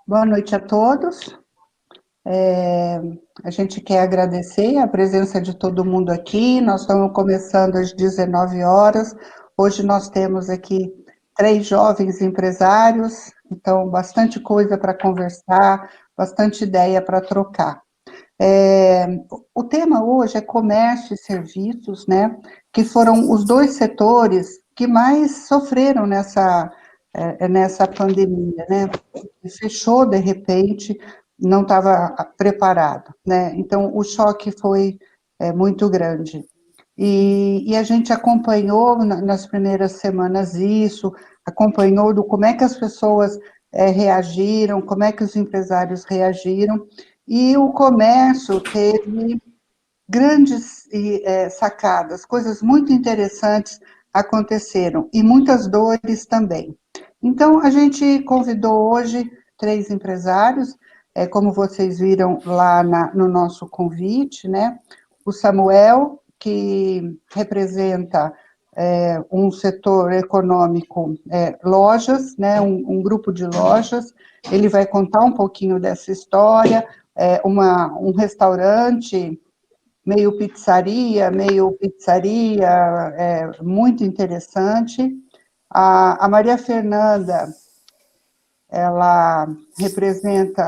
Boa noite a todos. A gente quer agradecer a presença de todo mundo aqui. Nós estamos começando às 19 horas. Hoje nós temos aqui 3 jovens empresários, então bastante coisa para conversar, bastante ideia para trocar. O tema hoje é comércio e serviços, né? Que foram os 2 setores que mais sofreram nessa pandemia, né? Fechou de repente, não estava preparado, né? Então, o choque foi muito grande. E a gente acompanhou nas primeiras semanas isso, acompanhou como é que as pessoas reagiram, como é que os empresários reagiram, e o comércio teve grandes sacadas, coisas muito interessantes aconteceram, e muitas dores também. Então, a gente convidou hoje 3 empresários, como vocês viram lá no nosso convite, né? O Samuel, que representa um setor econômico, lojas, né? Um grupo de lojas, ele vai contar um pouquinho dessa história, um restaurante meio pizzaria, muito interessante. A Maria Fernanda, ela representa,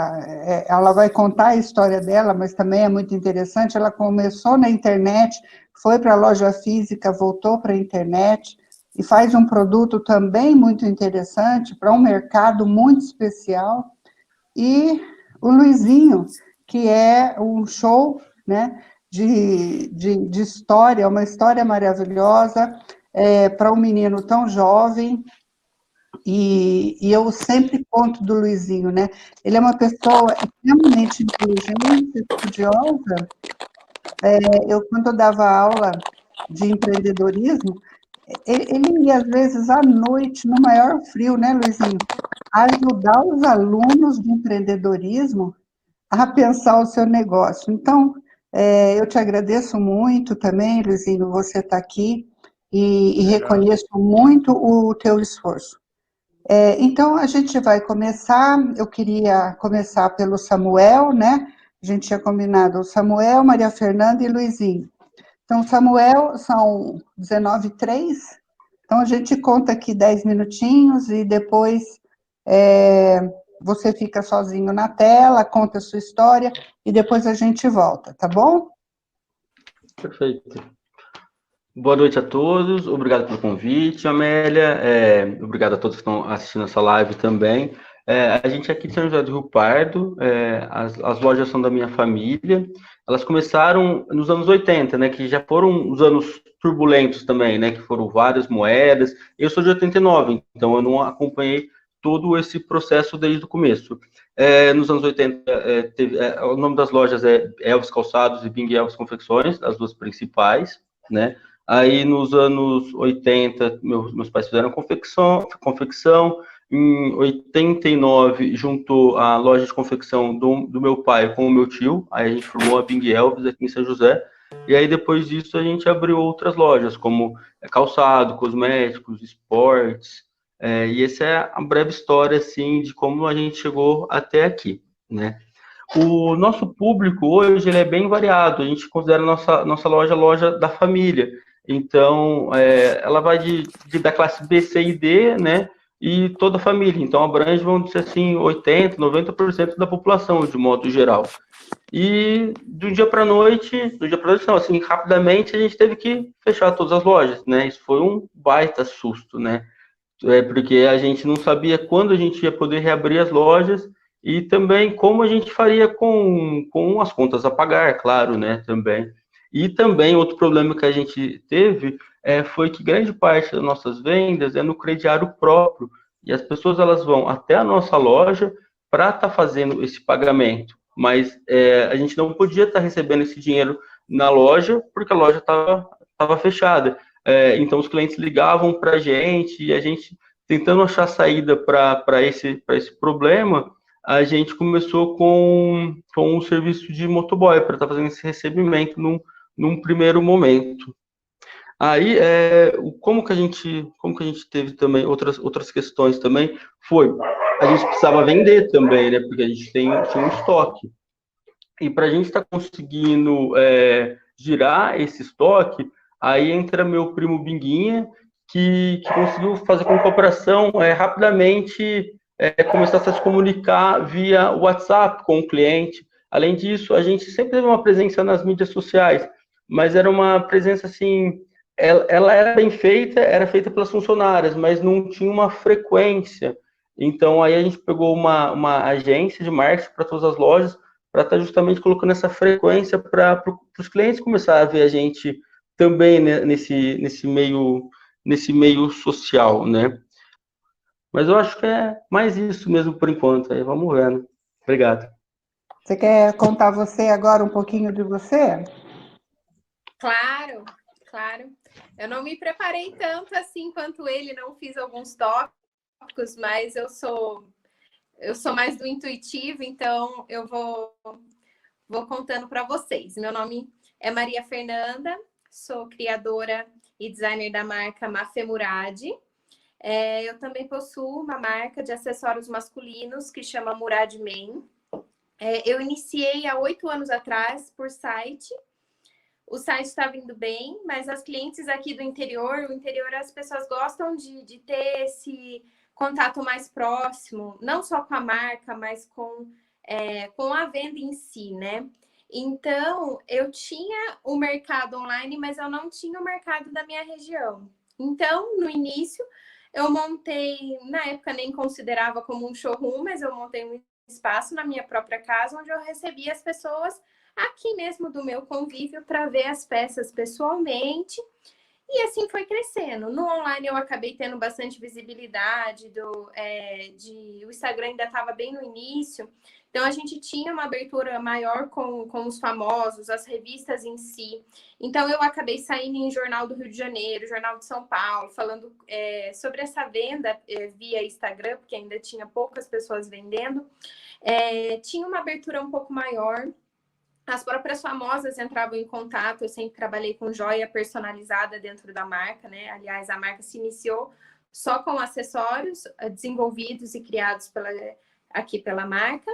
ela vai contar a história dela, mas também é muito interessante. Ela começou na internet, foi para a loja física, voltou para a internet e faz um produto também muito interessante para um mercado muito especial. E o Luizinho, que é um show, né, de história, uma história maravilhosa, para um menino tão jovem. E eu sempre conto do Luizinho, né? Ele é uma pessoa extremamente inteligente, estudiosa. Quando eu dava aula de empreendedorismo, ele ia, às vezes, à noite, no maior frio, né, Luizinho? Ajudar os alunos de empreendedorismo a pensar o seu negócio. Então, eu te agradeço muito também, Luizinho, você está aqui, e reconheço muito o teu esforço. Então, a gente vai começar, eu queria começar pelo Samuel, né? A gente tinha combinado o Samuel, Maria Fernanda e Luizinho. Então, Samuel, são 19h03, então a gente conta aqui 10 minutinhos e depois você fica sozinho na tela, conta a sua história e depois a gente volta, tá bom? Perfeito. Boa noite a todos, obrigado pelo convite, Amélia, obrigado a todos que estão assistindo essa live também. A gente é aqui de São José do Rio Pardo, as lojas são da minha família, elas começaram nos anos 80, né, que já foram os anos turbulentos também, né, que foram várias moedas. Eu sou de 89, então eu não acompanhei todo esse processo desde o começo. Nos anos 80, o nome das lojas é Elvis Calçados e Bing Elvis Confecções, as duas principais, né? Aí, nos anos 80, meus pais fizeram confecção. Em 89, juntou a loja de confecção do meu pai com o meu tio. Aí a gente formou a Bing Elvis aqui em São José. E aí, depois disso, a gente abriu outras lojas, como calçado, cosméticos, esportes. E essa é a breve história, assim, de como a gente chegou até aqui, né? O nosso público hoje ele é bem variado. A gente considera a nossa loja da família. Então, ela vai da classe B, C e D, né? E toda a família. Então, abrange, vamos dizer assim, 80%, 90% da população, de modo geral. E do dia para a noite, não, assim, rapidamente a gente teve que fechar todas as lojas, né? Isso foi um baita susto, né? Porque a gente não sabia quando a gente ia poder reabrir as lojas e também como a gente faria com as contas a pagar, claro, né, também. E também outro problema que a gente teve foi que grande parte das nossas vendas é no crediário próprio, e as pessoas elas vão até a nossa loja para estar fazendo esse pagamento, mas a gente não podia estar recebendo esse dinheiro na loja, porque a loja estava fechada. Então, os clientes ligavam para a gente e a gente, tentando achar saída para esse problema, a gente começou com um serviço de motoboy para estar fazendo esse recebimento num primeiro momento. Aí, como que a gente teve também outras questões também, foi a gente precisava vender também, né? Porque a gente tinha um estoque. E para a gente estar conseguindo girar esse estoque, aí entra meu primo Binguinha, que conseguiu fazer com que a operação rapidamente começasse a se comunicar via WhatsApp com o cliente. Além disso, a gente sempre teve uma presença nas mídias sociais, mas era uma presença assim, ela era bem feita, era feita pelas funcionárias, mas não tinha uma frequência. Então aí a gente pegou uma agência de marketing para todas as lojas, para estar justamente colocando essa frequência para os clientes começar a ver a gente também, né, nesse meio social, né? Mas eu acho que é mais isso mesmo por enquanto. Aí vamos ver, né? Obrigado. Você quer contar você agora um pouquinho de você? Claro, claro. Eu não me preparei tanto assim quanto ele, não fiz alguns tópicos, mas eu sou mais do intuitivo, então eu vou contando para vocês. Meu nome é Maria Fernanda, sou criadora e designer da marca Mafê Murad. Eu também possuo uma marca de acessórios masculinos que chama Murad Men. Eu iniciei há 8 anos atrás por site. O site está vindo bem, mas as clientes aqui do interior, o interior as pessoas gostam de ter esse contato mais próximo, não só com a marca, mas com a venda em si, né? Então, eu tinha o mercado online, mas eu não tinha o mercado da minha região. Então, no início, eu montei, na época nem considerava como um showroom, mas eu montei um espaço na minha própria casa, onde eu recebia as pessoas aqui mesmo do meu convívio para ver as peças pessoalmente. E assim foi crescendo. No online eu acabei tendo bastante visibilidade, o Instagram ainda estava bem no início, então a gente tinha uma abertura maior com os famosos, as revistas em si. Então eu acabei saindo em Jornal do Rio de Janeiro, Jornal de São Paulo, falando sobre essa venda via Instagram, porque ainda tinha poucas pessoas vendendo. Tinha uma abertura um pouco maior. As próprias famosas entravam em contato, eu sempre trabalhei com joia personalizada dentro da marca, né? Aliás, a marca se iniciou só com acessórios desenvolvidos e criados aqui pela marca.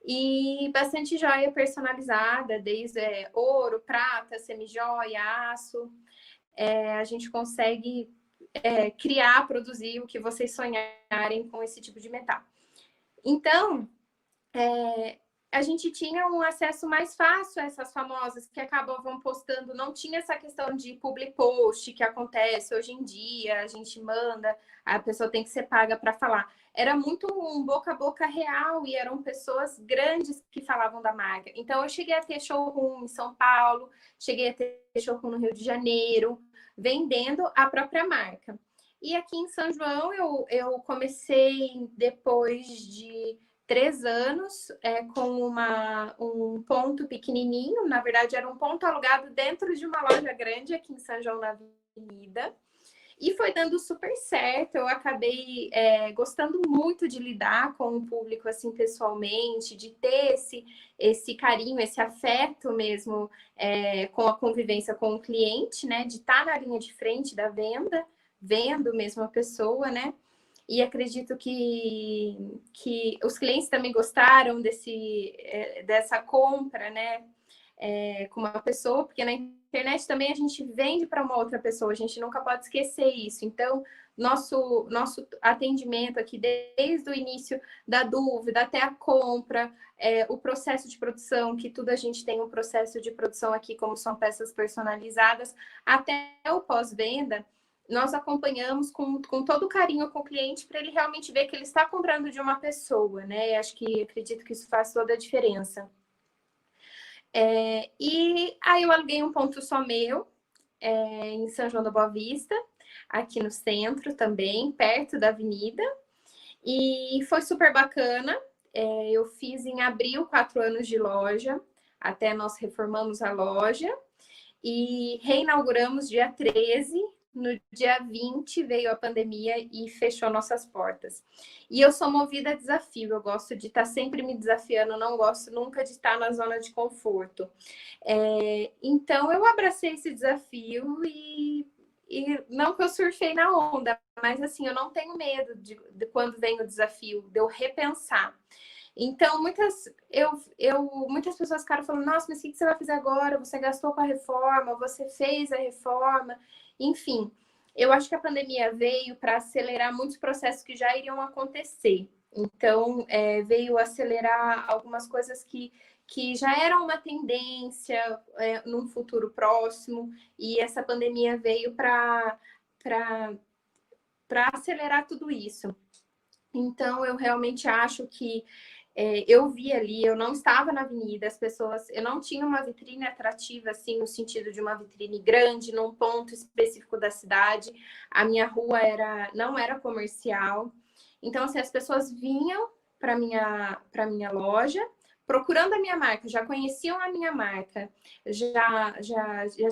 E bastante joia personalizada, desde ouro, prata, semijoia, aço. A gente consegue criar, produzir o que vocês sonharem com esse tipo de metal. Então, a gente tinha um acesso mais fácil a essas famosas que acabavam postando, não tinha essa questão de public post que acontece hoje em dia, a gente manda, a pessoa tem que ser paga para falar. Era muito um boca a boca real e eram pessoas grandes que falavam da marca. Então, eu cheguei a ter showroom em São Paulo, cheguei a ter showroom no Rio de Janeiro, vendendo a própria marca. E aqui em São João, eu comecei depois de 3 anos, com um ponto pequenininho, na verdade era um ponto alugado dentro de uma loja grande aqui em São João, na Avenida, e foi dando super certo. Eu acabei gostando muito de lidar com o público assim pessoalmente, de ter esse carinho, esse afeto mesmo com a convivência com o cliente, né? De estar na linha de frente da venda, vendo mesmo a pessoa, né? E acredito que os clientes também gostaram dessa compra, né? Com uma pessoa, porque na internet também a gente vende para uma outra pessoa, a gente nunca pode esquecer isso. Então, nosso atendimento aqui, desde o início da dúvida até a compra, o processo de produção, que tudo a gente tem um processo de produção aqui, como são peças personalizadas, até o pós-venda, nós acompanhamos com todo o carinho com o cliente para ele realmente ver que ele está comprando de uma pessoa, né? Acredito que isso faz toda a diferença. E aí eu aluguei um ponto só meu, em São João da Boa Vista, aqui no centro também, perto da avenida, e foi super bacana. Eu fiz em abril 4 anos de loja, até nós reformamos a loja, e reinauguramos dia 13. No dia 20 veio a pandemia e fechou nossas portas. E eu sou movida a desafio, eu gosto de estar sempre me desafiando, não gosto nunca de estar na zona de conforto. Então eu abracei esse desafio e não que eu surfei na onda, mas assim, eu não tenho medo de quando vem o desafio, de eu repensar. Então, muitas pessoas ficaram falando, nossa, mas o que você vai fazer agora? Você gastou com a reforma, você fez a reforma, enfim. Eu acho que a pandemia veio para acelerar muitos processos que já iriam acontecer. Então, veio acelerar algumas coisas que já eram uma tendência num futuro próximo, e essa pandemia veio para acelerar tudo isso. Então, eu realmente acho que eu vi ali, eu não estava na avenida, as pessoas, eu não tinha uma vitrine atrativa, assim, no sentido de uma vitrine grande, num ponto específico da cidade. A minha rua não era comercial. Então, assim, as pessoas vinham para minha loja, procurando a minha marca, já conheciam a minha marca, já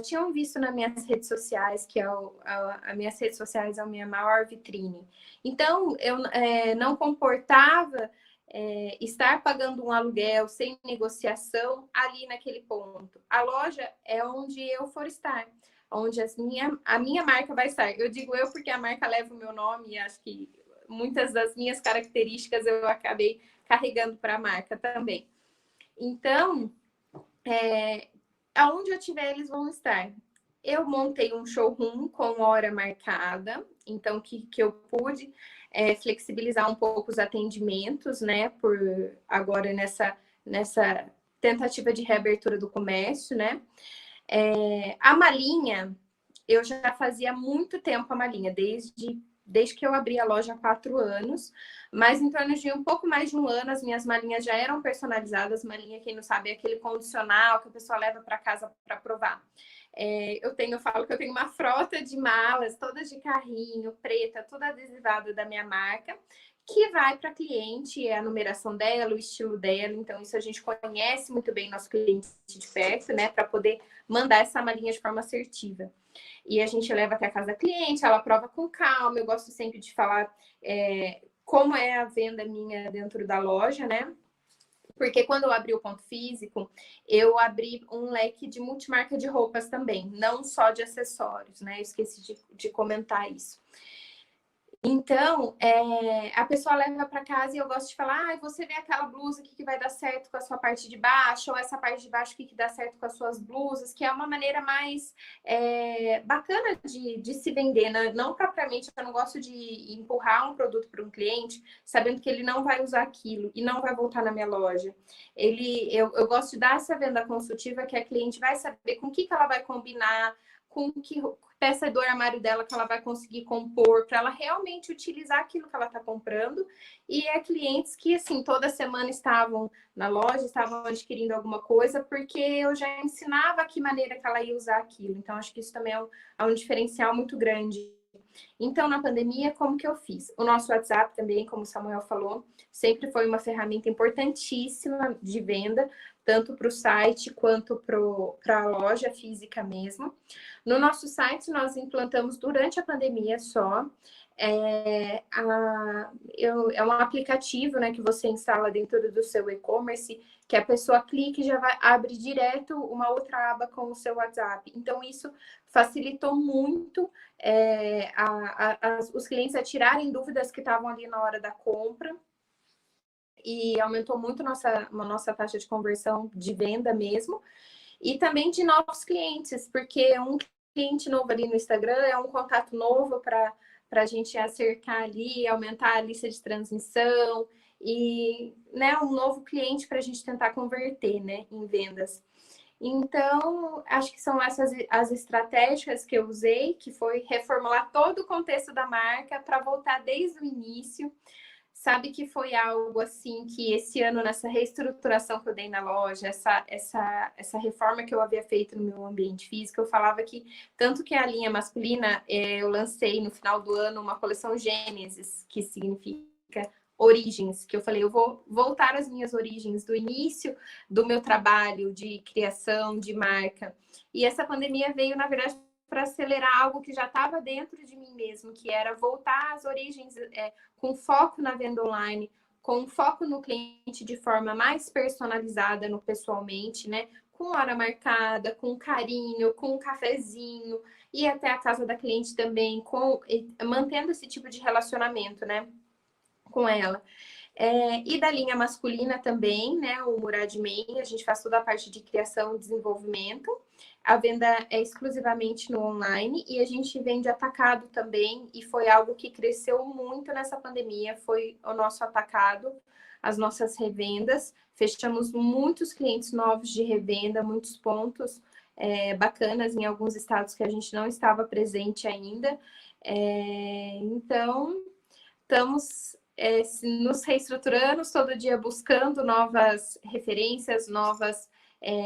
tinham visto nas minhas redes sociais, que as minhas redes sociais é a minha maior vitrine. Então, eu não comportava estar pagando um aluguel sem negociação ali naquele ponto. A loja é onde eu for estar, onde a minha marca vai estar. Eu digo eu porque a marca leva o meu nome, e acho que muitas das minhas características eu acabei carregando para a marca também. Então, aonde eu estiver, eles vão estar. Eu montei um showroom com hora marcada, então que eu pude flexibilizar um pouco os atendimentos, né? Por agora nessa tentativa de reabertura do comércio, né? A malinha, eu já fazia muito tempo a malinha, desde que eu abri a loja há 4 anos, mas em torno de um pouco mais de um ano, as minhas malinhas já eram personalizadas. Malinha, quem não sabe, é aquele condicional que a pessoa leva para casa para provar. Eu falo que eu tenho uma frota de malas, todas de carrinho, preta, toda adesivada da minha marca, que vai para a cliente, a numeração dela, o estilo dela. Então, isso a gente conhece muito bem nosso cliente de perto, né? Para poder mandar essa malinha de forma assertiva. E a gente leva até a casa da cliente, ela prova com calma. Eu gosto sempre de falar como é a venda minha dentro da loja, né? Porque quando eu abri o ponto físico, eu abri um leque de multimarca de roupas também, não só de acessórios, né? Eu esqueci de comentar isso. Então, a pessoa leva para casa e eu gosto de falar, você vê aquela blusa aqui que vai dar certo com a sua parte de baixo, ou essa parte de baixo aqui que dá certo com as suas blusas, que é uma maneira mais bacana de se vender, né? Não propriamente, eu não gosto de empurrar um produto para um cliente, sabendo que ele não vai usar aquilo e não vai voltar na minha loja. Eu gosto de dar essa venda consultiva, que a cliente vai saber com o que ela vai combinar, com que peça do armário dela que ela vai conseguir compor, para ela realmente utilizar aquilo que ela está comprando. E clientes que, assim, toda semana estavam na loja, estavam adquirindo alguma coisa, porque eu já ensinava que maneira que ela ia usar aquilo. Então, acho que isso também é um diferencial muito grande. Então, na pandemia, como que eu fiz? O nosso WhatsApp também, como o Samuel falou, sempre foi uma ferramenta importantíssima de venda, tanto para o site quanto para a loja física mesmo. No nosso site, nós implantamos durante a pandemia só. É um aplicativo, né, que você instala dentro do seu e-commerce, que a pessoa clica e já abre direto uma outra aba com o seu WhatsApp. Então, isso facilitou muito os clientes a tirarem dúvidas que estavam ali na hora da compra. E aumentou muito nossa taxa de conversão de venda mesmo. E também de novos clientes, porque um cliente novo ali no Instagram é um contato novo para a gente acercar ali, aumentar a lista de transmissão e, né, um novo cliente para a gente tentar converter, né, em vendas. Então, acho que são essas as estratégias que eu usei, que foi reformular todo o contexto da marca para voltar desde o início. Sabe que foi algo assim que esse ano, nessa reestruturação que eu dei na loja, essa reforma que eu havia feito no meu ambiente físico, eu falava que, tanto que a linha masculina, eu lancei no final do ano uma coleção Gênesis, que significa origens, que eu falei, eu vou voltar às minhas origens, do início do meu trabalho de criação, de marca. E essa pandemia veio, na verdade, para acelerar algo que já estava dentro de mim mesmo, que era voltar às origens com foco na venda online, com foco no cliente de forma mais personalizada, no pessoalmente, né? com hora marcada, com carinho, com um cafezinho, ir até a casa da cliente também, mantendo esse tipo de relacionamento, né, com ela. E da linha masculina também, né? O Murad Man, a gente faz toda a parte de criação e desenvolvimento. A venda é exclusivamente no online e a gente vende atacado também, e foi algo que cresceu muito nessa pandemia, foi o nosso atacado, as nossas revendas. Fechamos muitos clientes novos de revenda, muitos pontos bacanas em alguns estados que a gente não estava presente ainda. Então, estamos nos reestruturando, todo dia buscando novas referências, novas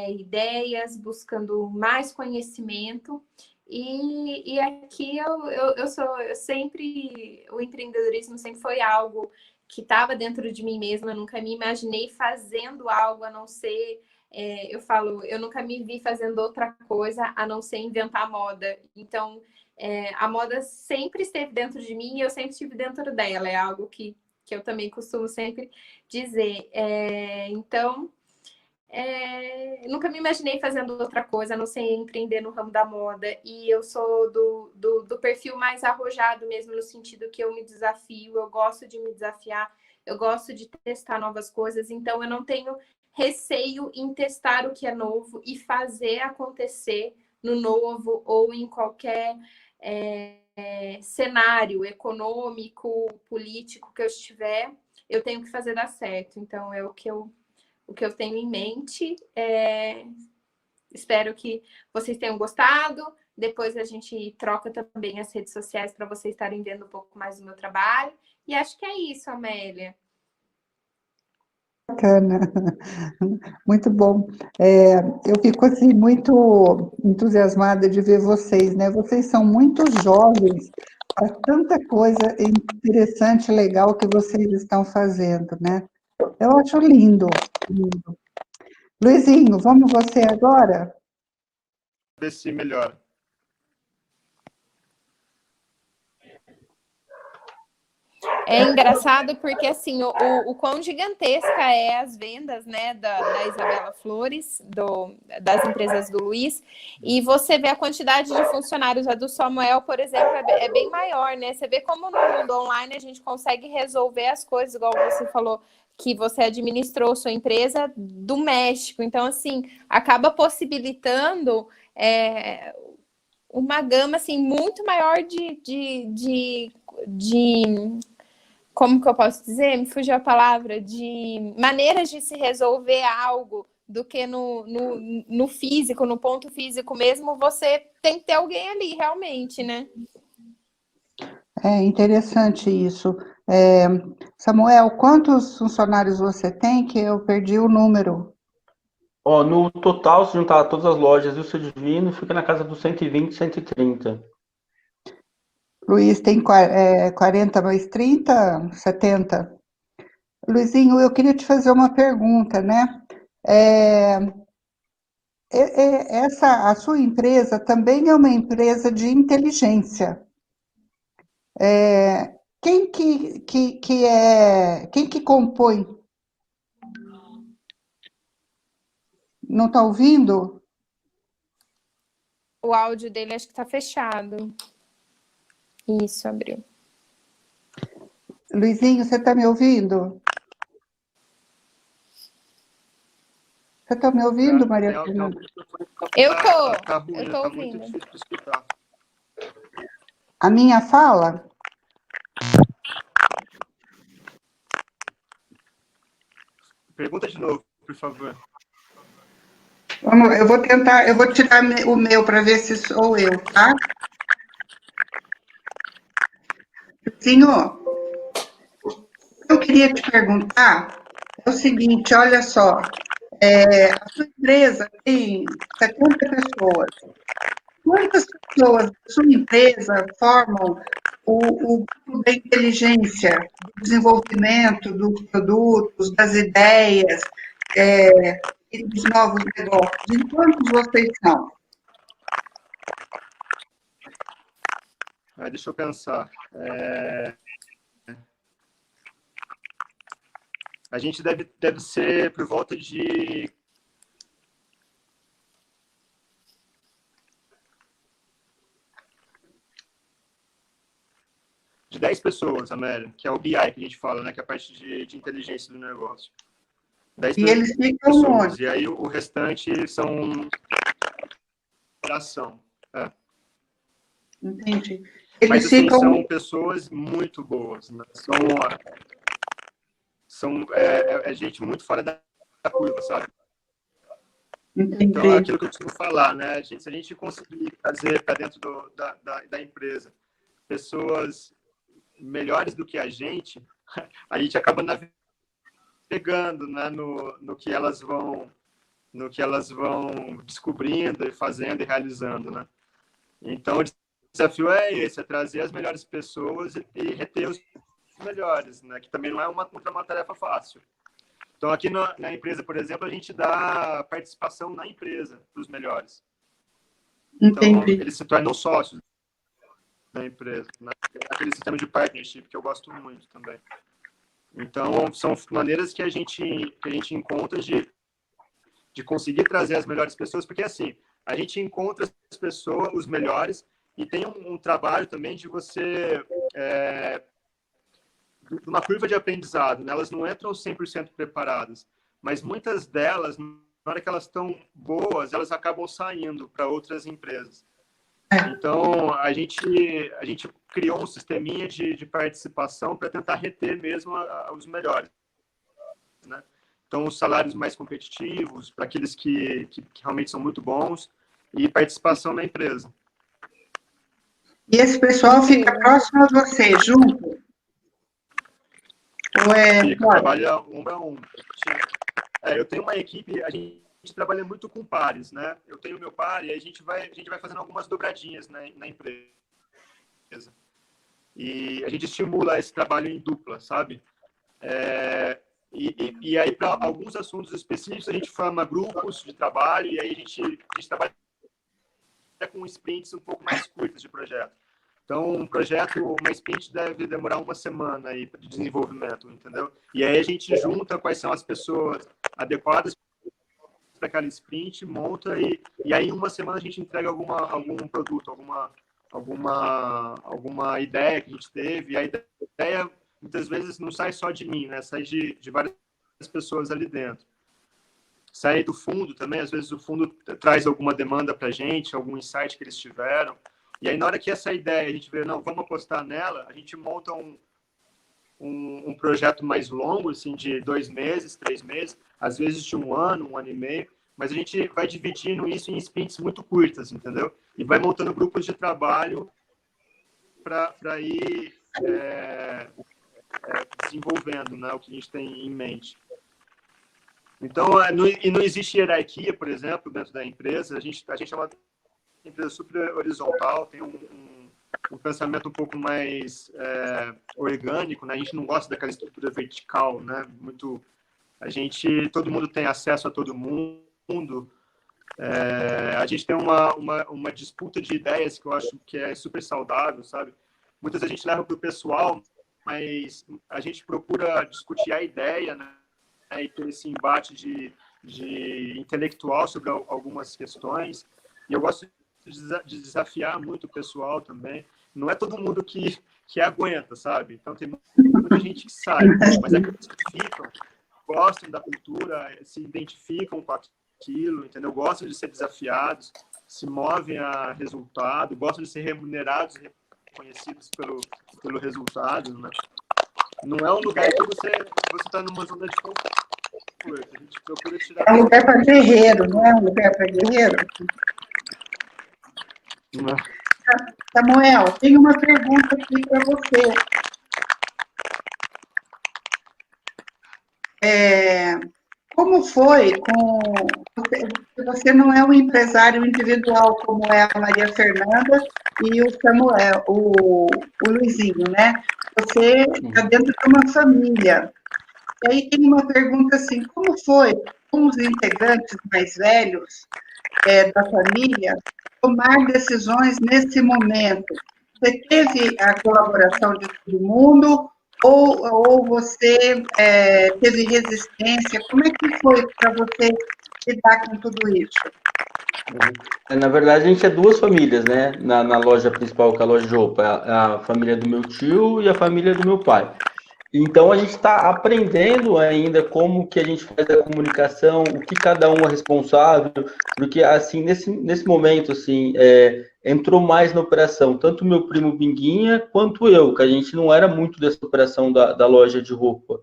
ideias, buscando mais conhecimento. E aqui eu sempre, o empreendedorismo sempre foi algo que estava dentro de mim mesma, eu nunca me imaginei fazendo algo a não ser, eu nunca me vi fazendo outra coisa a não ser inventar moda. Então, a moda sempre esteve dentro de mim e eu sempre estive dentro dela, é algo que eu também costumo sempre dizer. Então, nunca me imaginei fazendo outra coisa, a não ser empreender no ramo da moda. E eu sou do perfil mais arrojado mesmo, no sentido que eu me desafio, eu gosto de me desafiar, eu gosto de testar novas coisas, então eu não tenho receio em testar o que é novo e fazer acontecer no novo ou em qualquer cenário econômico, político que eu estiver, eu tenho que fazer dar certo. Então, é o que eu tenho em mente. Espero que vocês tenham gostado. Depois a gente troca também as redes sociais para vocês estarem vendo um pouco mais do meu trabalho. E acho que é isso, Amélia. Bacana, muito bom. Eu fico assim muito entusiasmada de ver vocês, né? Vocês são muito jovens para tanta coisa interessante, legal que vocês estão fazendo, né? Eu acho lindo, lindo. Luizinho, vamos você agora? Ver se melhora. É engraçado porque, assim, o quão gigantesca é as vendas, né, da Isabela Flores, das empresas do Luiz, e você vê a quantidade de funcionários. A do Samuel, por exemplo, é bem maior, né? Você vê como no mundo online a gente consegue resolver as coisas, igual você falou, que você administrou sua empresa do México. Então, assim, acaba possibilitando uma gama, assim, muito maior de como que eu posso dizer? Me fugiu a palavra, de maneiras de se resolver algo do que no físico, no ponto físico mesmo, você tem que ter alguém ali, realmente, né? É interessante isso. Samuel, quantos funcionários você tem? Que eu perdi o número. No total, se juntar todas as lojas e o Seu Divino, fica na casa dos 120, 130. Luiz tem 40 mais 30, 70. Luizinho, eu queria te fazer uma pergunta, né? A sua empresa também é uma empresa de inteligência. Quem que compõe? Não está ouvindo? O áudio dele acho que está fechado. Isso, abriu. Luizinho, você está me ouvindo? Você está me ouvindo, Maria Fernanda? Eu tô. Tá ruim, Eu tô tá ouvindo. muito difícil de escutar. A minha fala? Pergunta de novo, por favor. Eu vou tentar, eu vou tirar o meu para ver se sou eu, tá? Senhor, eu queria te perguntar é o seguinte, olha só, a sua empresa tem 70 pessoas. Quantas pessoas da sua empresa formam o grupo da inteligência, do desenvolvimento dos produtos, das ideias e dos novos negócios? Em quantos vocês são? Deixa eu pensar. A gente deve ser por volta de de 10 pessoas, Amélia, que é o BI que a gente fala, né? Que é a parte de inteligência do negócio. 10 E eles ficam pessoas. onde? E aí o restante são operação. Entendi. Mas, Eles assim, ficam... são pessoas muito boas, né? É gente muito fora da curva, sabe? Então, é Entendi. aquilo que eu costumo falar, né? Se a gente conseguir trazer para dentro da empresa pessoas melhores do que a gente acaba navegando, né? no que elas vão descobrindo e fazendo e realizando, né? Então, o desafio é esse, é trazer as melhores pessoas e reter os melhores, né? Que também não é uma tarefa fácil. Então, aqui na empresa, por exemplo, a gente dá participação na empresa para os melhores. Então, Entendi. eles se tornam sócios da empresa, né? Aquele sistema de partnership que eu gosto muito também. Então, são maneiras que a gente encontra de conseguir trazer as melhores pessoas, porque assim, a gente encontra as pessoas, os melhores, e tem um trabalho também de você... uma curva de aprendizado, né? Elas não entram 100% preparadas, mas muitas delas, na hora que elas estão boas, elas acabam saindo para outras empresas. Então, a gente criou um sisteminha de participação para tentar reter mesmo os melhores, né? Então, os salários mais competitivos, para aqueles que realmente são muito bons, e participação na empresa. E esse pessoal fica próximo a você, junto? Ou Fica, trabalha um a um. Eu tenho uma equipe, a gente trabalha muito com pares, né? Eu tenho meu par e a gente vai fazendo algumas dobradinhas na empresa. E a gente estimula esse trabalho em dupla, sabe? E aí, para alguns assuntos específicos, a gente forma grupos de trabalho e aí a gente trabalha com sprints um pouco mais curtos de projeto. Então, uma sprint deve demorar uma semana aí de desenvolvimento, entendeu? E aí a gente junta quais são as pessoas adequadas para aquela sprint, monta e aí em uma semana a gente entrega algum produto, alguma ideia que a gente teve. E a ideia, muitas vezes, não sai só de mim, né? Sai de várias pessoas ali dentro. Sai do fundo também, às vezes o fundo traz alguma demanda para a gente, algum insight que eles tiveram. E aí, na hora que essa ideia, a gente vê, não, vamos apostar nela, a gente monta um projeto mais longo, assim, de 2 meses, 3 meses, às vezes de 1 ano, 1 ano e meio, mas a gente vai dividindo isso em sprints muito curtas, entendeu? E vai montando grupos de trabalho para ir desenvolvendo, né, o que a gente tem em mente. Então, não existe hierarquia, por exemplo, dentro da empresa. A gente é uma empresa super horizontal, tem um pensamento um pouco mais orgânico, né? A gente não gosta daquela estrutura vertical, né? Todo mundo tem acesso a todo mundo. A gente tem uma disputa de ideias que eu acho que é super saudável, sabe? Muitas vezes a gente leva para o pessoal, mas a gente procura discutir a ideia, né? E ter esse embate de intelectual sobre algumas questões. E eu gosto de desafiar muito o pessoal também. Não é todo mundo que aguenta, sabe? Então, tem muita gente que sai, mas aqueles que ficam, gostam da cultura, se identificam com aquilo, entendeu? Gostam de ser desafiados, se movem a resultado, gostam de ser remunerados e reconhecidos pelo resultado, né? Não é um lugar que você está numa zona de conforto. A gente procura tirar... É um lugar para guerreiro, não é um lugar para guerreiro? Não. Samuel, tem uma pergunta aqui para você. Como foi Você não é um empresário individual, como é a Maria Fernanda e o Samuel, o Luizinho, né? Você está dentro de uma família. E aí tem uma pergunta assim, como foi com os integrantes mais velhos da família tomar decisões nesse momento? Você teve a colaboração de todo mundo ou você teve resistência? Como é que foi para você lidar com tudo isso? Na verdade, a gente é duas famílias, né? Na loja principal, que é a loja de roupa, a família do meu tio e a família do meu pai. Então, a gente está aprendendo ainda como que a gente faz a comunicação, o que cada um é responsável, porque, assim, nesse momento, assim, entrou mais na operação, tanto o meu primo Binguinha, quanto eu, que a gente não era muito dessa operação da loja de roupa.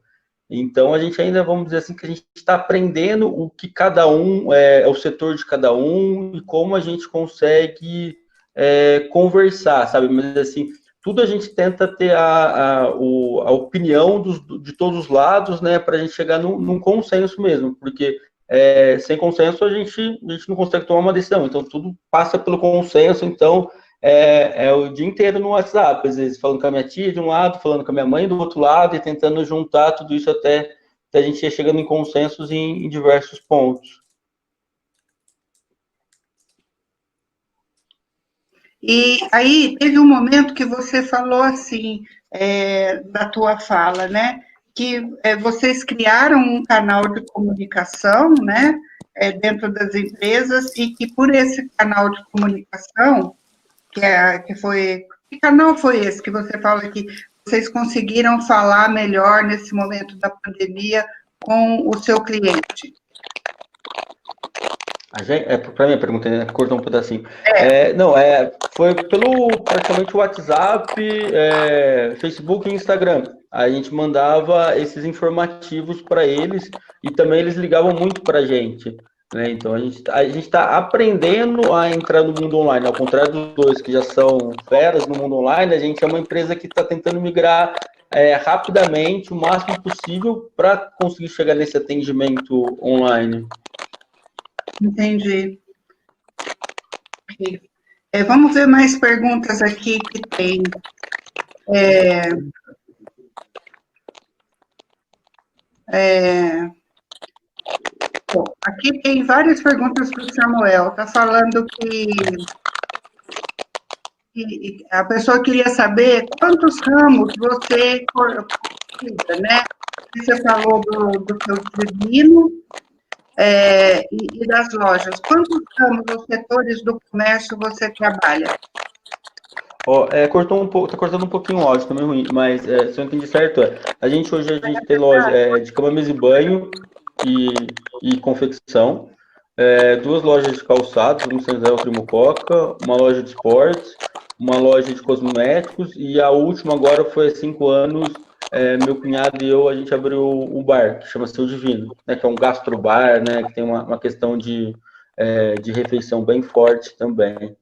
Então, a gente ainda, vamos dizer assim, que a gente está aprendendo o que cada um, é o setor de cada um, e como a gente consegue conversar, sabe? Mas, assim, tudo a gente tenta ter a opinião de todos os lados, né, para a gente chegar num consenso mesmo, porque sem consenso a gente não consegue tomar uma decisão, então tudo passa pelo consenso, então o dia inteiro no WhatsApp, às vezes falando com a minha tia de um lado, falando com a minha mãe do outro lado, e tentando juntar tudo isso até a gente ir chegando em consensos em diversos pontos. E aí teve um momento que você falou assim, da tua fala, né? Que vocês criaram um canal de comunicação, né? Dentro das empresas, e que por esse canal de comunicação, que canal foi esse que você fala que vocês conseguiram falar melhor nesse momento da pandemia com o seu cliente? Para mim a pergunta, né? Cortou um pedacinho. Foi pelo praticamente WhatsApp, Facebook e Instagram. A gente mandava esses informativos para eles e também eles ligavam muito para a gente. Né? Então a gente está aprendendo a entrar no mundo online. Ao contrário dos dois que já são feras no mundo online, a gente é uma empresa que está tentando migrar rapidamente, o máximo possível, para conseguir chegar nesse atendimento online. Entendi. Vamos ver mais perguntas aqui que tem. Bom, aqui tem várias perguntas para o Samuel. Está falando que a pessoa queria saber quantos ramos você cuida, né? Você falou do seu divino e das lojas. Quantos ramos ou setores do comércio você trabalha? Cortou um pouco, tá cortando um pouquinho o áudio, tá meio ruim, mas se eu entendi certo, hoje a gente tem loja de cama, mesa e banho e confecção, duas lojas de calçados, uma em São José, outra em Mococa, uma loja de esportes, uma loja de cosméticos, e a última agora foi há 5 anos, meu cunhado e eu, a gente abriu o bar, que chama Seu Divino, né, que é um gastrobar, né, que tem uma questão de refeição bem forte também.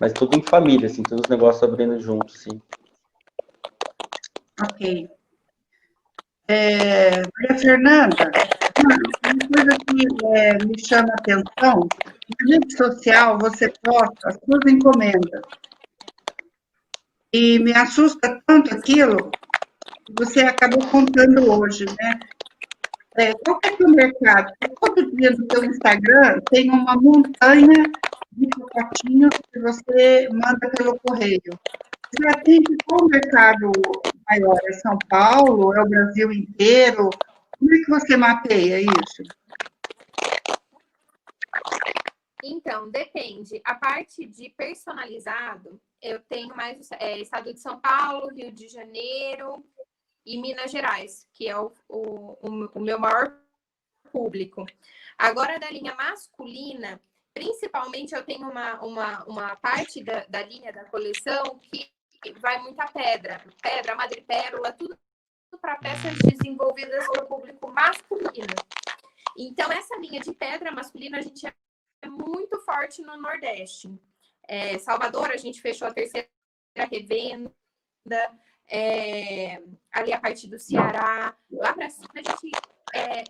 Mas tudo em família, assim, todos os negócios abrindo juntos, sim. Ok. Maria Fernanda, uma coisa que me chama a atenção, na rede social você posta as suas encomendas. E me assusta tanto aquilo que você acabou contando hoje, né? Qual que é o mercado? Todo dia no seu Instagram tem uma montanha de pacotinhos que você manda pelo correio. Você atende qual mercado maior? É São Paulo? É o Brasil inteiro? Como é que você mapeia isso? Então, depende. A parte de personalizado, eu tenho mais estado de São Paulo, Rio de Janeiro e Minas Gerais, que é o meu maior público. Agora, da linha masculina, principalmente eu tenho uma parte da linha da coleção que vai muita pedra, madrepérola, tudo para peças desenvolvidas para o público masculino. Então, essa linha de pedra masculina, a gente é muito forte no Nordeste. Salvador, a gente fechou a terceira revenda, ali a parte do Ceará. Lá para cima, a gente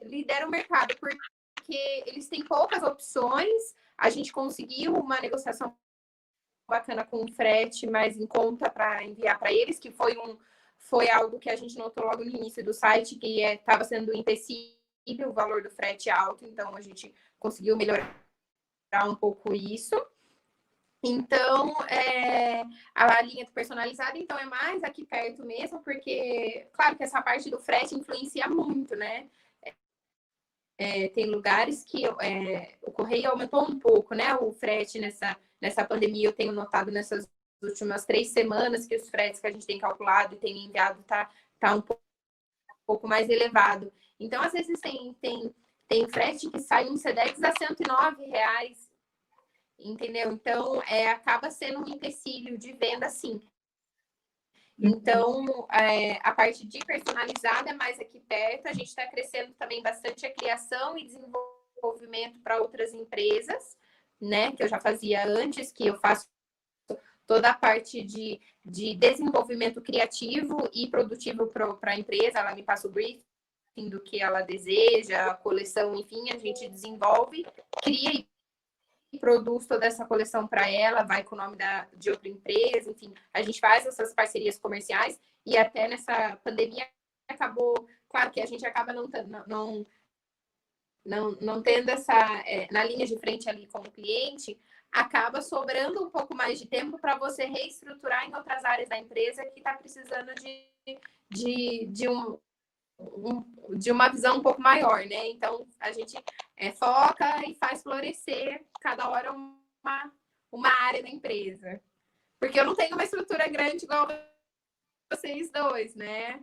lidera o mercado, porque eles têm poucas opções. A gente conseguiu uma negociação bacana com o frete mais em conta para enviar para eles, que foi algo que a gente notou logo no início do site, que estava sendo impossível o valor do frete alto, então a gente conseguiu melhorar um pouco isso. Então, a linha personalizada, então, é mais aqui perto mesmo, porque, claro que essa parte do frete influencia muito, né? tem lugares que o correio aumentou um pouco, né? O frete nessa pandemia, eu tenho notado nessas últimas 3 semanas que os fretes que a gente tem calculado e tem enviado tá um pouco mais elevado. Então, às vezes, tem frete que sai um Sedex a R$109, entendeu? Então, acaba sendo um empecilho de venda, sim. Então, a parte de personalizada é mais aqui perto. A gente está crescendo também bastante a criação e desenvolvimento para outras empresas, né? Que eu já fazia antes, que eu faço toda a parte de desenvolvimento criativo e produtivo para a empresa. Ela me passa o briefing do que ela deseja, a coleção, enfim, a gente desenvolve, cria e produz toda essa coleção para ela, vai com o nome de outra empresa, enfim, a gente faz essas parcerias comerciais e até nessa pandemia acabou, claro que a gente acaba não tendo essa, na linha de frente ali com o cliente, acaba sobrando um pouco mais de tempo para você reestruturar em outras áreas da empresa que está precisando de uma visão um pouco maior, né? Então, a gente foca e faz florescer cada hora uma área da empresa. Porque eu não tenho uma estrutura grande igual vocês dois, né?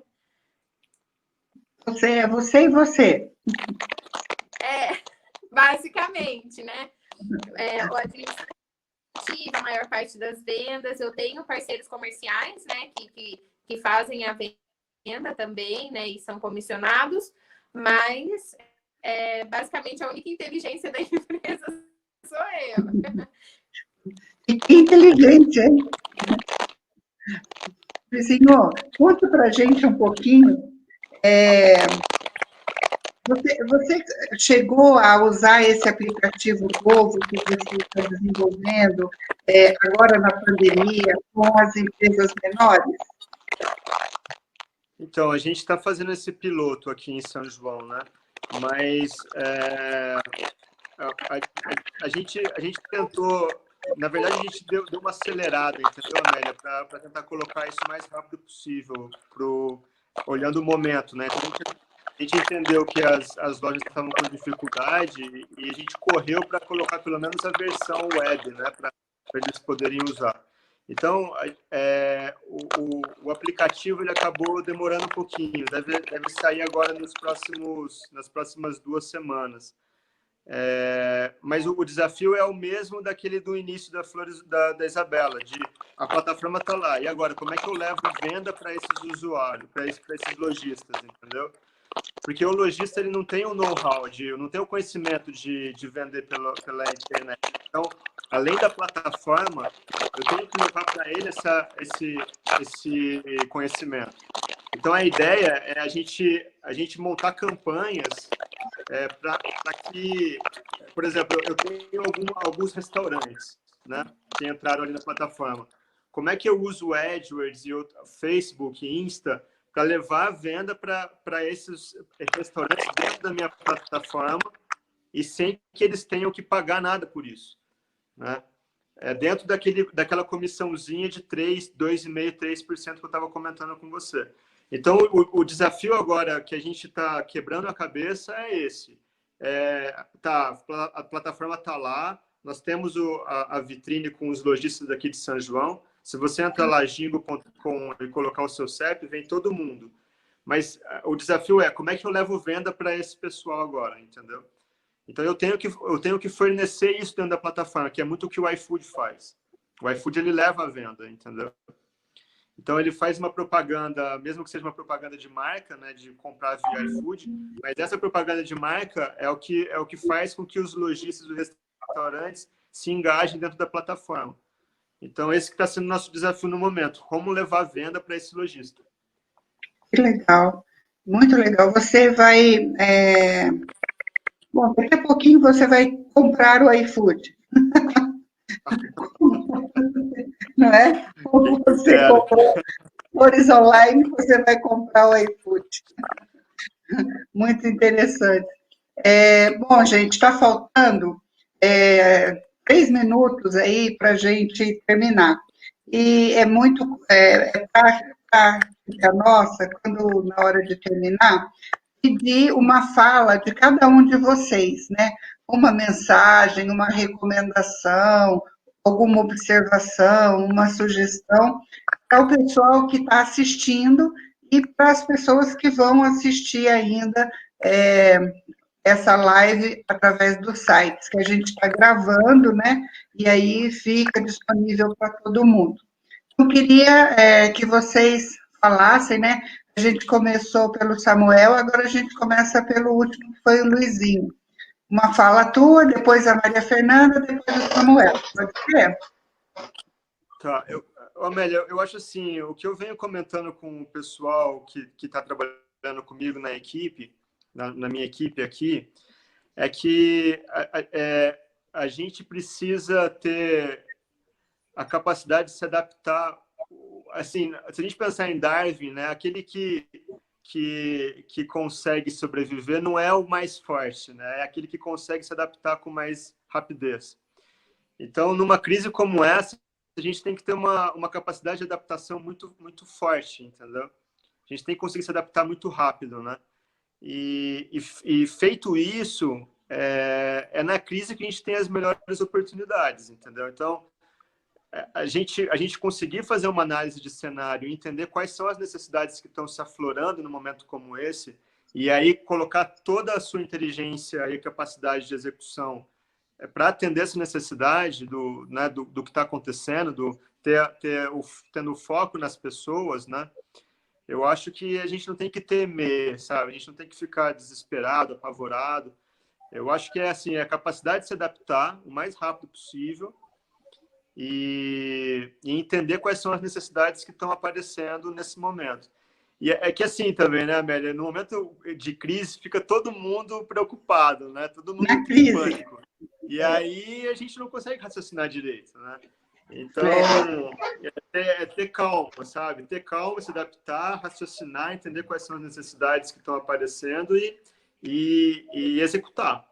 Você é você e você. Basicamente, né? O administrativo, a maior parte das vendas. Eu tenho parceiros comerciais, né? Que fazem a venda também, né? E são comissionados, mas basicamente a única inteligência da empresa sou eu. Que inteligente, hein? Vizinho, conta para a gente um pouquinho. Você chegou a usar esse aplicativo novo que você está desenvolvendo agora na pandemia com as empresas menores? Então, a gente está fazendo esse piloto aqui em São João, né? Mas a gente tentou, na verdade, a gente deu uma acelerada, entendeu, Amélia, para tentar colocar isso o mais rápido possível, olhando o momento, né? Então, a gente entendeu que as lojas estavam com dificuldade e a gente correu para colocar pelo menos a versão web, né? Para eles poderem usar. Então, o aplicativo ele acabou demorando um pouquinho, deve sair agora nas próximas 2 semanas. Mas o desafio é o mesmo daquele do início da Flores da Isabela, a plataforma está lá, e agora, como é que eu levo venda para esses usuários, para esses lojistas, entendeu? Porque o lojista ele não tem o know-how, não tem o conhecimento de vender pela internet. Então, além da plataforma, eu tenho que levar para ele esse conhecimento. Então, a ideia é a gente montar campanhas para que, por exemplo, eu tenho alguns restaurantes, né, que entraram ali na plataforma. Como é que eu uso o AdWords e o Facebook, Insta, para levar a venda para esses restaurantes dentro da minha plataforma e sem que eles tenham que pagar nada por isso, né? Dentro daquela comissãozinha de 2,5%, 3% que eu estava comentando com você. Então, o desafio agora que a gente está quebrando a cabeça é esse. A plataforma está lá, nós temos a vitrine com os lojistas daqui de São João. Se você entrar lá, jingo.com, e colocar o seu CEP, vem todo mundo. Mas o desafio é como é que eu levo venda para esse pessoal agora, entendeu? Então, eu tenho que fornecer isso dentro da plataforma, que é muito o que o iFood faz. O iFood, ele leva a venda, entendeu? Então, ele faz uma propaganda, mesmo que seja uma propaganda de marca, né, de comprar via iFood, mas essa propaganda de marca é o que faz com que os lojistas dos restaurantes se engajem dentro da plataforma. Então, esse que está sendo o nosso desafio no momento. Como levar a venda para esse lojista. Que legal. Muito legal. Você vai... Bom, daqui a pouquinho você vai comprar o iFood. Não é? Como você comprou Flores Online, você vai comprar o iFood. Muito interessante. Bom, gente, está faltando 3 minutos aí para a gente terminar. E é muito prática nossa, quando na hora de terminar, pedir uma fala de cada um de vocês, né? Uma mensagem, uma recomendação, alguma observação, uma sugestão para o pessoal que está assistindo e para as pessoas que vão assistir ainda essa live através dos sites que a gente está gravando, né? E aí fica disponível para todo mundo. Eu queria que vocês falassem, né? A gente começou pelo Samuel, agora a gente começa pelo último, que foi o Luizinho. Uma fala tua, depois a Maria Fernanda, depois o Samuel. Pode ser? Tá. Amélia, eu acho assim, o que eu venho comentando com o pessoal que está trabalhando comigo na equipe, na minha equipe aqui, é que a gente precisa ter a capacidade de se adaptar. Assim, se a gente pensar em Darwin, né, aquele que consegue sobreviver não é o mais forte, né, é aquele que consegue se adaptar com mais rapidez. Então, numa crise como essa, a gente tem que ter uma capacidade de adaptação muito, muito forte, entendeu? A gente tem que conseguir se adaptar muito rápido, né? E feito isso, é na crise que a gente tem as melhores oportunidades, entendeu? Então, a gente conseguir fazer uma análise de cenário e entender quais são as necessidades que estão se aflorando num momento como esse, e aí colocar toda a sua inteligência e capacidade de execução para atender essa necessidade do que está acontecendo, tendo foco nas pessoas, né? Eu acho que a gente não tem que temer, sabe? A gente não tem que ficar desesperado, apavorado. Eu acho que assim, a capacidade de se adaptar o mais rápido possível e entender quais são as necessidades que estão aparecendo nesse momento. E é que assim também, né, Amélia? No momento de crise, fica todo mundo preocupado, né? Todo mundo em pânico. E aí a gente não consegue raciocinar direito, né? Então, é ter calma, sabe? Ter calma, se adaptar, raciocinar, entender quais são as necessidades que estão aparecendo e executar.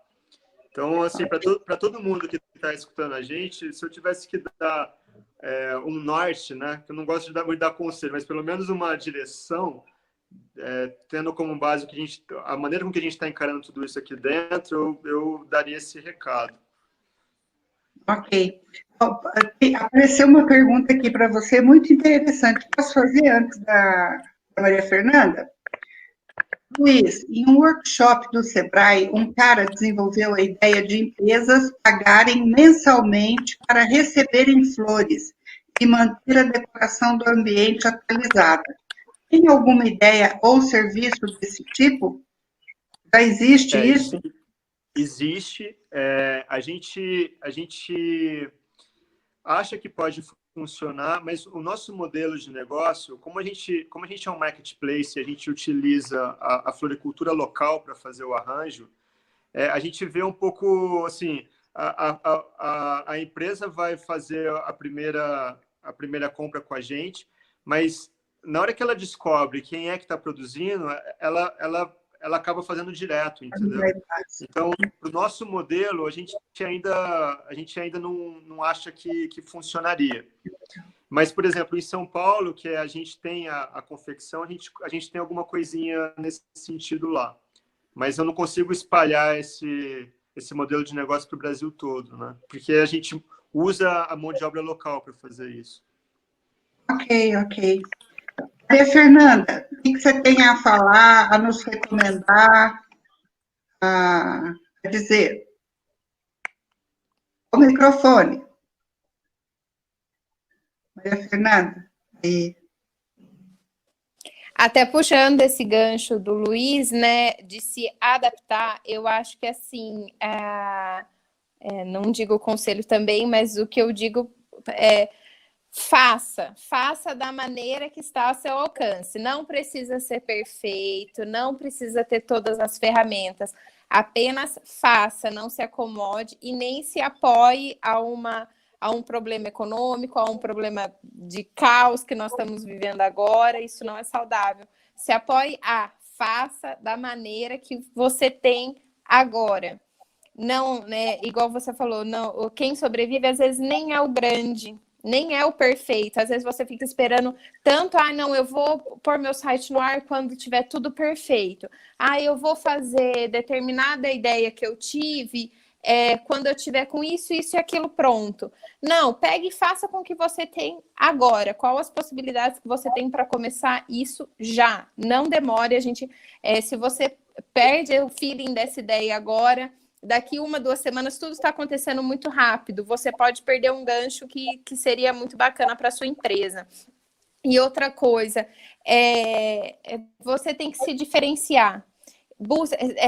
Então, assim, para todo mundo que está escutando a gente, se eu tivesse que dar um norte, né? Que eu não gosto de dar conselho, mas pelo menos uma direção, tendo como base a maneira com que a gente está encarando tudo isso aqui dentro, eu daria esse recado. Ok. Apareceu uma pergunta aqui para você, muito interessante. Posso fazer antes da Maria Fernanda? Luiz, em um workshop do Sebrae, um cara desenvolveu a ideia de empresas pagarem mensalmente para receberem flores e manter a decoração do ambiente atualizada. Tem alguma ideia ou serviço desse tipo? Já existe isso? Existe. A gente acha que pode funcionar, mas o nosso modelo de negócio, como a gente é um marketplace, a gente utiliza a floricultura local para fazer o arranjo, a gente vê um pouco assim, a empresa vai fazer a primeira compra com a gente, mas na hora que ela descobre quem é que está produzindo, ela acaba fazendo direto, entendeu? Então, para o nosso modelo, a gente ainda não acha que funcionaria. Mas, por exemplo, em São Paulo, que a gente tem a confecção, a gente tem alguma coisinha nesse sentido lá. Mas eu não consigo espalhar esse modelo de negócio para o Brasil todo, né? Porque a gente usa a mão de obra local para fazer isso. Ok. Maria Fernanda, o que você tem a falar, a nos recomendar, a dizer? O microfone. Maria Fernanda. E... Até puxando esse gancho do Luiz, né, de se adaptar, eu acho que assim, não digo conselho também, mas o que eu digo é faça da maneira que está ao seu alcance. Não precisa ser perfeito, não precisa ter todas as ferramentas. Apenas faça, não se acomode e nem se apoie a um problema econômico, a um problema de caos que nós estamos vivendo agora. Isso não é saudável. Se apoie faça da maneira que você tem agora. Não, né? Igual você falou, não, quem sobrevive às vezes nem é o grande, nem é o perfeito. Às vezes você fica esperando tanto, não, eu vou pôr meu site no ar quando tiver tudo perfeito. Eu vou fazer determinada ideia que eu tive quando eu tiver com isso e aquilo pronto. Não, pegue e faça com o que você tem agora. Quais as possibilidades que você tem para começar isso já? Não demore, se você perde o feeling dessa ideia agora, daqui 1, 2 semanas tudo está acontecendo muito rápido. Você pode perder um gancho que seria muito bacana para a sua empresa. E outra coisa, você tem que se diferenciar.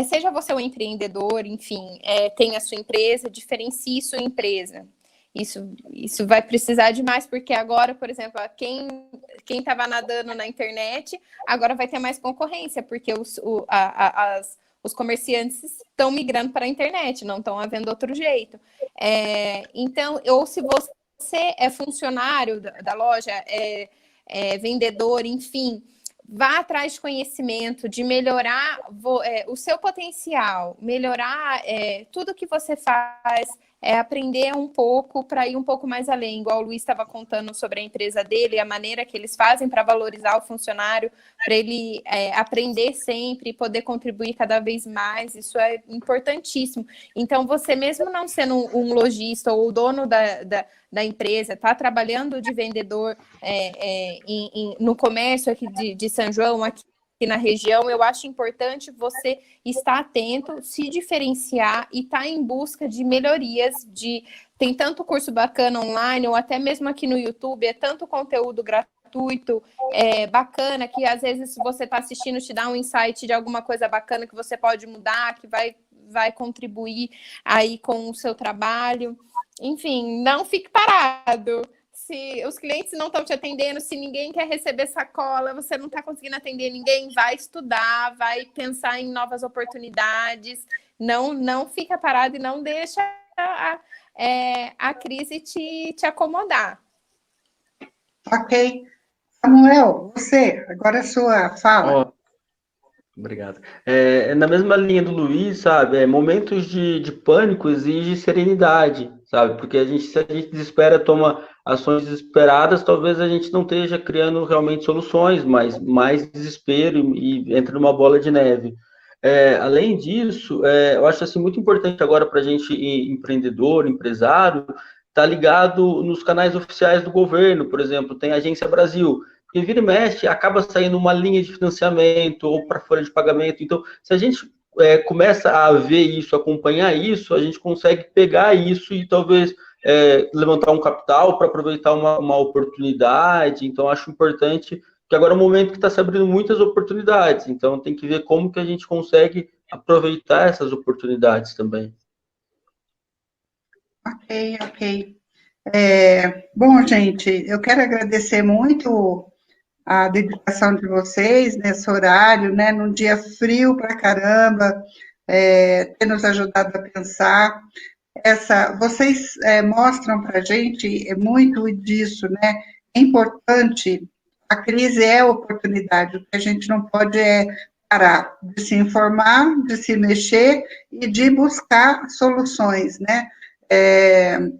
Seja você um empreendedor, enfim, tem a sua empresa, diferencie sua empresa. Isso vai precisar de mais, porque agora, por exemplo, quem estava nadando na internet, agora vai ter mais concorrência, porque os comerciantes estão migrando para a internet, não estão havendo outro jeito. Então, ou se você é funcionário da loja, vendedor, enfim, vá atrás de conhecimento, de melhorar o seu potencial, melhorar tudo que você faz, aprender um pouco para ir um pouco mais além, igual o Luiz estava contando sobre a empresa dele, a maneira que eles fazem para valorizar o funcionário, para ele aprender sempre e poder contribuir cada vez mais, isso é importantíssimo. Então, você mesmo não sendo um lojista ou o dono da empresa, está trabalhando de vendedor no comércio aqui de São João, aqui na região, eu acho importante você estar atento, se diferenciar e estar em busca de melhorias. Tem tanto curso bacana online, ou até mesmo aqui no YouTube, tanto conteúdo gratuito, bacana, que às vezes se você está assistindo, te dá um insight de alguma coisa bacana que você pode mudar, que vai contribuir aí com o seu trabalho. Enfim, não fique parado. Se os clientes não estão te atendendo, se ninguém quer receber sacola, você não está conseguindo atender ninguém, vai estudar, vai pensar em novas oportunidades. Não fica parado e não deixa a crise te acomodar. Ok. Samuel, você, agora é a sua fala. Obrigado. Na mesma linha do Luiz, sabe? Momentos de pânico exigem serenidade, sabe? Porque se a gente desespera, toma ações desesperadas, talvez a gente não esteja criando realmente soluções, mas mais desespero e entra numa bola de neve. Além disso, eu acho assim, muito importante agora para a gente, empreendedor, empresário, estar ligado nos canais oficiais do governo, por exemplo, tem a Agência Brasil. Porque vira e mexe, acaba saindo uma linha de financiamento ou para folha de pagamento. Então, se a gente começa a ver isso, acompanhar isso, a gente consegue pegar isso e talvez levantar um capital para aproveitar uma oportunidade. Então, acho importante, que agora é um momento que está se abrindo muitas oportunidades. Então, tem que ver como que a gente consegue aproveitar essas oportunidades também. Ok. Bom, gente, eu quero agradecer muito a dedicação de vocês nesse horário, né, num dia frio pra caramba, ter nos ajudado a pensar. Vocês mostram para a gente muito disso, né? É importante, a crise é oportunidade, o que a gente não pode parar de se informar, de se mexer e de buscar soluções, né?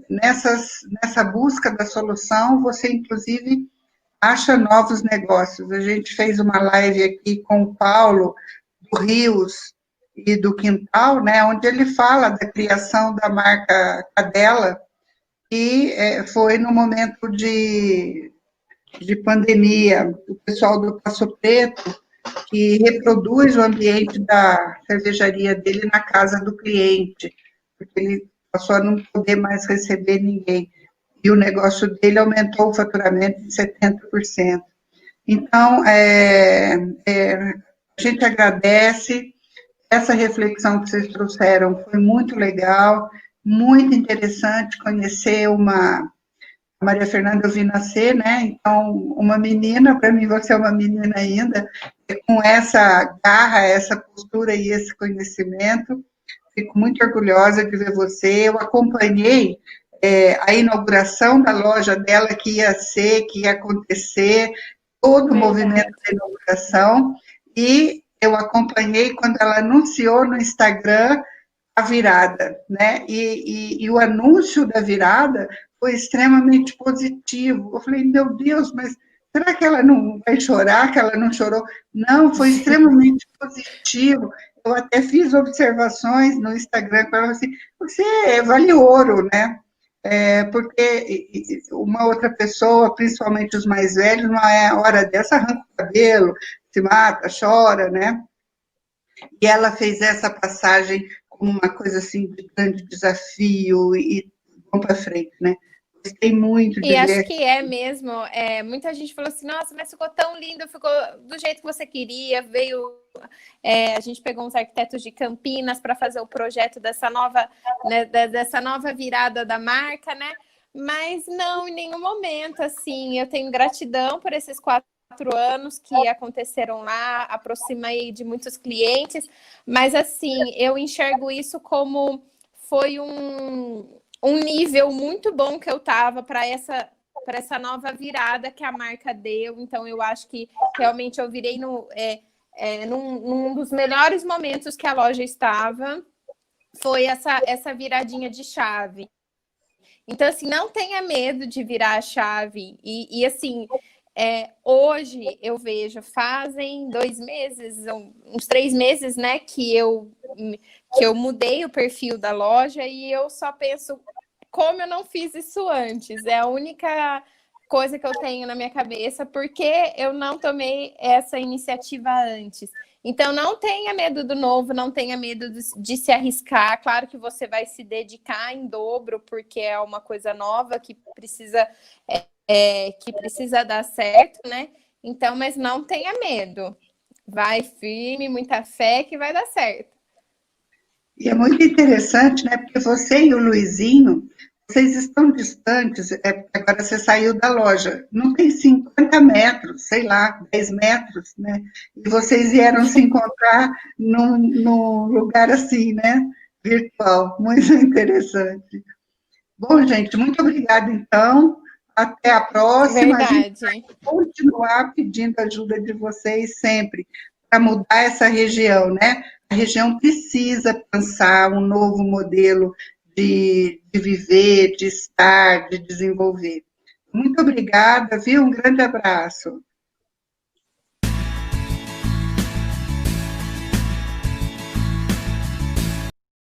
Nessa busca da solução, você, inclusive, acha novos negócios. A gente fez uma live aqui com o Paulo, do Rios e do Quintal, né, onde ele fala da criação da marca Cadela, e foi no momento de pandemia, o pessoal do Passo Preto, que reproduz o ambiente da cervejaria dele na casa do cliente, porque ele passou a não poder mais receber ninguém. E o negócio dele aumentou o faturamento em 70%. Então, a gente agradece, essa reflexão que vocês trouxeram foi muito legal, muito interessante conhecer a Maria Fernanda eu vi nascer, né, então, uma menina, para mim você é uma menina ainda, com essa garra, essa postura e esse conhecimento, fico muito orgulhosa de ver você, eu acompanhei a inauguração da loja dela, que ia acontecer, todo o movimento da inauguração, e eu acompanhei quando ela anunciou no Instagram a virada, né? E o anúncio da virada foi extremamente positivo. Eu falei, meu Deus, mas será que ela não vai chorar, que ela não chorou? Não, foi extremamente positivo. Eu até fiz observações no Instagram para ela assim, você vale ouro, né? Porque uma outra pessoa, principalmente os mais velhos, não é hora dessa, arranca o cabelo, se mata, chora, né? E ela fez essa passagem como uma coisa assim de grande desafio e vamos para frente, né? Gostei muito de E acho ver. que é mesmo. Muita gente falou assim: nossa, mas ficou tão lindo, ficou do jeito que você queria. A gente pegou uns arquitetos de Campinas para fazer o projeto dessa nova, né, dessa nova virada da marca, né? Mas não, em nenhum momento, assim, eu tenho gratidão por esses 4 anos que aconteceram lá, aproximei de muitos clientes, mas assim, eu enxergo isso como foi um nível muito bom que eu estava para essa nova virada que a marca deu. Então, eu acho que realmente eu virei num dos melhores momentos que a loja estava, foi essa viradinha de chave. Então, assim, não tenha medo de virar a chave. E assim, hoje eu vejo, fazem 2 meses, uns 3 meses, né, que eu mudei o perfil da loja e eu só penso como eu não fiz isso antes. É a única coisa que eu tenho na minha cabeça, porque eu não tomei essa iniciativa antes. Então, não tenha medo do novo, não tenha medo de se arriscar. Claro que você vai se dedicar em dobro, porque é uma coisa nova que precisa dar certo, né? Então, mas não tenha medo. Vai firme, muita fé que vai dar certo. E é muito interessante, né? Porque você e o Luizinho, vocês estão distantes, agora você saiu da loja, não tem 50 metros, sei lá, 10 metros, né? E vocês vieram se encontrar num lugar assim, né? Virtual, muito interessante. Bom, gente, muito obrigada, então. Até a próxima. A gente vai Verdade. continuar pedindo ajuda de vocês sempre para mudar essa região, né? A região precisa pensar um novo modelo de viver, de estar, de desenvolver. Muito obrigada, viu? Um grande abraço.